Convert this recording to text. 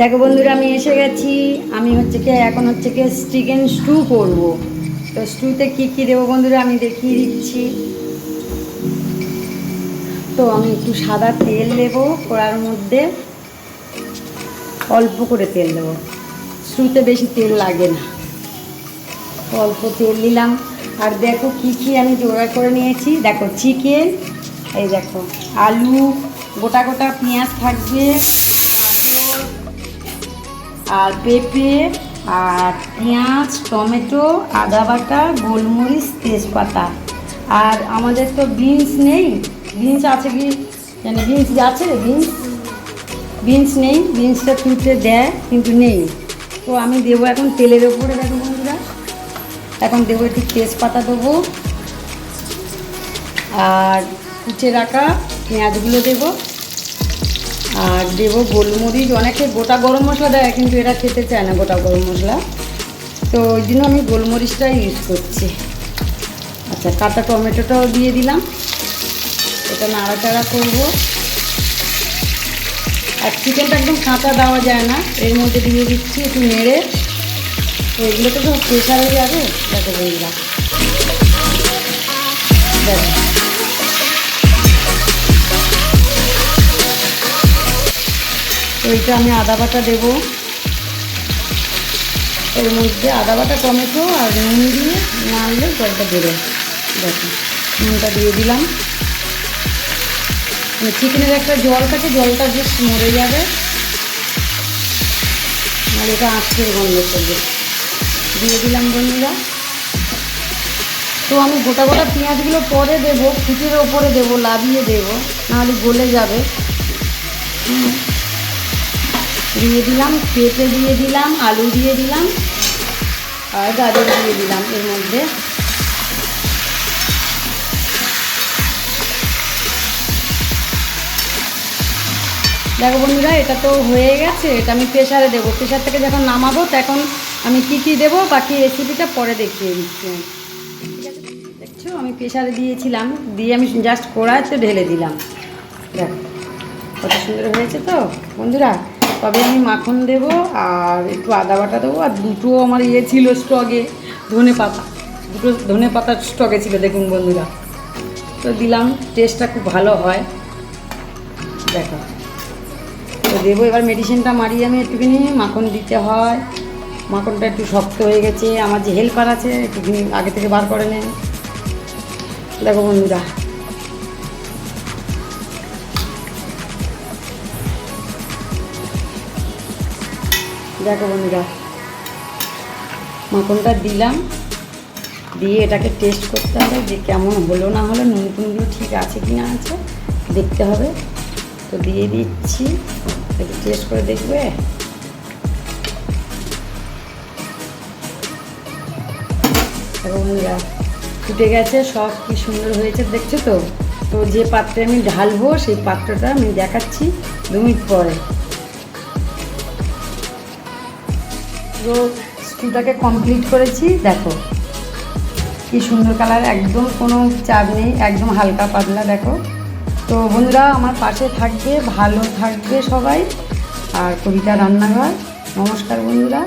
দেখো বন্ধুরা, আমি এসে গেছি। আমি এখন চিকেন স্টু করব। তো স্টুতে কি কি দেবো বন্ধুরা আমি দেখিয়ে দিচ্ছি। তো আমি একটু সাদা তেল দেবো, কড়ার মধ্যে অল্প করে তেল দেবো। স্টুতে বেশি তেল লাগে না, অল্প তেল দিলাম। আর দেখো কি কি আমি জোগাড় করে নিয়েছি। দেখো চিকেন, এই দেখো আলু, গোটা গোটা পেঁয়াজ থাকবে, গাজর আর পেঁপে আর পেঁয়াজ, টমেটো, আদা বাটা, গোলমরিচ, তেজপাতা। আর আমাদের তো বিনস নেই। বিনস আছে কি জানি, বিনস আছে, বিনস নেই। বিনসটা তুলতে দেয় কিন্তু নেই। তো আমি দেবো এখন তেলের ওপরে। দেখো বন্ধুরা, এখন দেবো একটু তেজপাতা দেবো, আর কুচে রাখা পেঁয়াজগুলো দেবো, আর দেবো গোলমরিচ। অনেকে গোটা গরম মশলা দেয় কিন্তু এরা খেতে চায় না গোটা গরম মশলা, তো ওই জন্য আমি গোলমরিচটাই ইউজ করছি। আচ্ছা, কাঁচা টমেটোটাও দিয়ে দিলাম। এটা নাড়াচাড়া করবো। আর চিকেনটা একদম কাঁচা দেওয়া যায় না, এর মধ্যে দিয়ে দিচ্ছি একটু নেড়ে। তো এগুলো তো সব প্রেশারে যাবে। দেখো বন্ধুরা, দেখো তো এইটা আমি আদা বাটা দেবো এর মধ্যে। আদা বাটা, টমেটো আর নুন দিয়ে নাড়লে জলটা দেবে। দেখো নুনটা দিয়ে দিলাম। চিকেনের একটা জল থাকে, জলটা বেশ মরে যাবে, আর এটা আঁচড়ের গন্ধ করবে। দিয়ে দিলাম বন্ধুরা। তো আমি গোটা গোটা পেঁয়াজগুলো পরে দেবো, ফুটের ওপরে দেবো, লাভিয়ে দেবো, নাহলে গলে যাবে। দিয়ে দিলাম পেঁপে, দিয়ে দিলাম আলু, দিয়ে দিলাম আর গাজর দিয়ে দিলাম এর মধ্যে। দেখো বন্ধুরা, এটা তো হয়ে গেছে। এটা আমি প্রেশারে দেবো। প্রেশার থেকে যখন নামাবো তখন আমি কি কি দেবো বাকি রেসিপিটা পরে দেখিয়ে দিচ্ছি। ঠিক আছে, দেখছো আমি প্রেশারে দিয়েছিলাম, দিয়ে আমি জাস্ট কড়াইতে ঢেলে দিলাম। দেখো কত সুন্দর হয়েছে তো বন্ধুরা। তবে আমি মাখন দেবো আর একটু আদা বাটা দেবো। আর দুটো আমার ছিল স্টকে, ধনে পাতা, দুটো ধনে পাতার স্টকে ছিল, দেখুন বন্ধুরা। তো দিলাম, টেস্টটা খুব ভালো হয়। দেখো তো দেবো। এবার মেডিসিনটা মারিয়ে আমি একটুখানি মাখন দিতে হয়। মাখনটা একটু শক্ত হয়ে গেছে। আমার যে হেল্পার আছে একটুখানি আগে থেকে বার করে নেন। দেখো বন্ধুরা, দেখো বন্ধুরা মাখনটা দিলাম। দিয়ে এটাকে টেস্ট করতে হবে যে কেমন হলো না হলো, নুন টুনগুলো ঠিক আছে কি না আছে দেখতে হবে। তো দিয়ে দিচ্ছি, একটু টেস্ট করে দেখবে। দেখো বন্ধুরা, ফুটে গেছে, সব কি সুন্দর হয়েছে দেখছো তো। তো যে পাত্রে আমি ঢালবো সেই পাত্রটা আমি দেখাচ্ছি 2 মিনিট পরে। তো স্টুটাকে কমপ্লিট করেছি। দেখো কি সুন্দর কালার, একদম কোনো চাপ নেই, একদম হালকা পাতলা। দেখো তো বন্ধুরা, আমার পাশে থাকবে, ভালো থাকবে সবাই। আর কবিতা রান্নাঘর, নমস্কার বন্ধুরা।